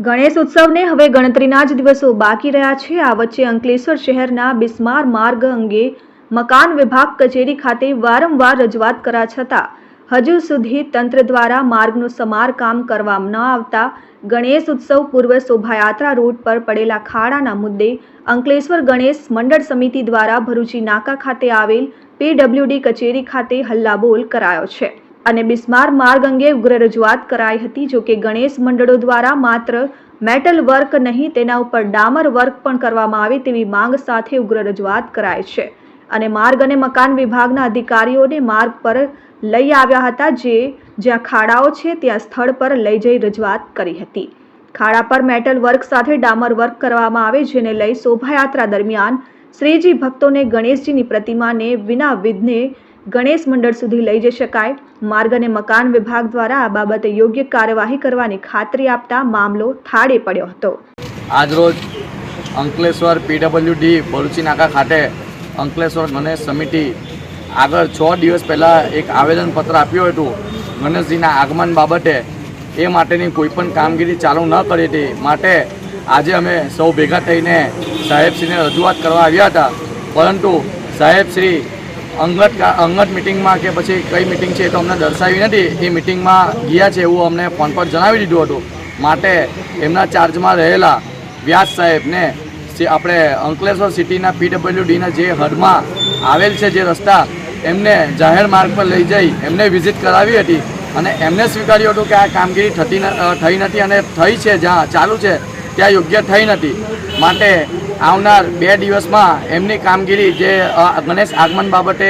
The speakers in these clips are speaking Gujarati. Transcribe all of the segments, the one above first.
ગણેશ ઉત્સવને હવે ગણતરીના જ દિવસો બાકી રહ્યા છે। આ વચ્ચે અંકલેશ્વર શહેરના બિસ્માર માર્ગ અંગે મકાન વિભાગ કચેરી ખાતે વારંવાર રજૂઆત કરવા છતાં હજુ સુધી તંત્ર દ્વારા માર્ગનું સમારકામ કરવામાં ન આવતા ગણેશ ઉત્સવ પૂર્વ શોભાયાત્રા રૂટ પર પડેલા ખાડાના મુદ્દે અંકલેશ્વર ગણેશ મંડળ સમિતિ દ્વારા ભરૂચી નાકા ખાતે આવેલ PWD કચેરી ખાતે હલ્લાબોલ કરાયો છે અને બિસ્માર માર્ગ અંગે ઉગ્ર રજૂઆત કરાઈ હતી। જો કે ગણેશ મંડળો દ્વારા માત્ર મેટલ વર્ક નહીં તેના ઉપર ડામર વર્ક પણ કરવામાં આવે તેવી માંગ સાથે ઉગ્ર રજૂઆત કરાઈ છે અને માર્ગ અને મકાન વિભાગના અધિકારીઓને માર્ગ પર લઈ આવ્યા હતા, જે જ્યાં ખાડાઓ છે ત્યાં સ્થળ પર લઈ જઈ રજૂઆત કરી હતી। ખાડા પર મેટલ વર્ક સાથે ડામર વર્ક કરવામાં આવે, જેને લઈ શોભાયાત્રા દરમિયાન શ્રીજી ભક્તોને ગણેશજીની પ્રતિમાને વિના વિઘ્ને ગણેશ મંડળ સુધી લઈ જઈ શકાય। માર્ગ અને મકાન વિભાગ દ્વારા આ બાબતે યોગ્ય કાર્યવાહી કરવાની ખાતરી આપતા મામલો થાળે પડ્યો હતો। આજરોજ અંકલેશ્વર PWD ભરૂચી નાકા ખાતે અંકલેશ્વર ગણેશ સમિતિ આગળ 6 દિવસ પહેલાં એક આવેદનપત્ર આપ્યું હતું ગણેશજીના આગમન બાબતે। એ માટેની કોઈ પણ કામગીરી ચાલુ ન કરી હતી, માટે આજે અમે સૌ ભેગા થઈને સાહેબશ્રીને રજૂઆત કરવા આવ્યા હતા, પરંતુ સાહેબશ્રી અંગત મિટિંગમાં કે પછી કઈ મિટિંગ છે એ તો અમને દર્શાવી નથી। એ મિટિંગમાં ગયા છે એવું અમને ફોન પર જણાવી દીધું હતું, માટે એમના ચાર્જમાં રહેલા વ્યાસ સાહેબને આપણે અંકલેશ્વર સિટીના PWDના જે હદમાં આવેલ છે જે રસ્તા, એમને જાહેર માર્ગ પર લઈ જઈ એમને વિઝિટ કરાવી હતી અને એમને સ્વીકાર્યું હતું કે આ કામગીરી થઈ નથી અને થઈ છે જ્યાં ચાલુ છે ત્યાં યોગ્ય થઈ નથી। માટે આવનાર 2 દિવસમાં એમની કામગીરી જે ગણેશ આગમન બાબતે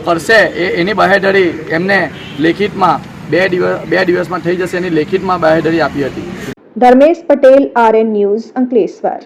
કરશે એની બાહેધરી એમને લેખિતમાં 2 દિવસમાં થઈ જશે એની લેખિતમાં બાહેધરી આપી હતી। Dharmesh Patel, RN news, Ankleshwar.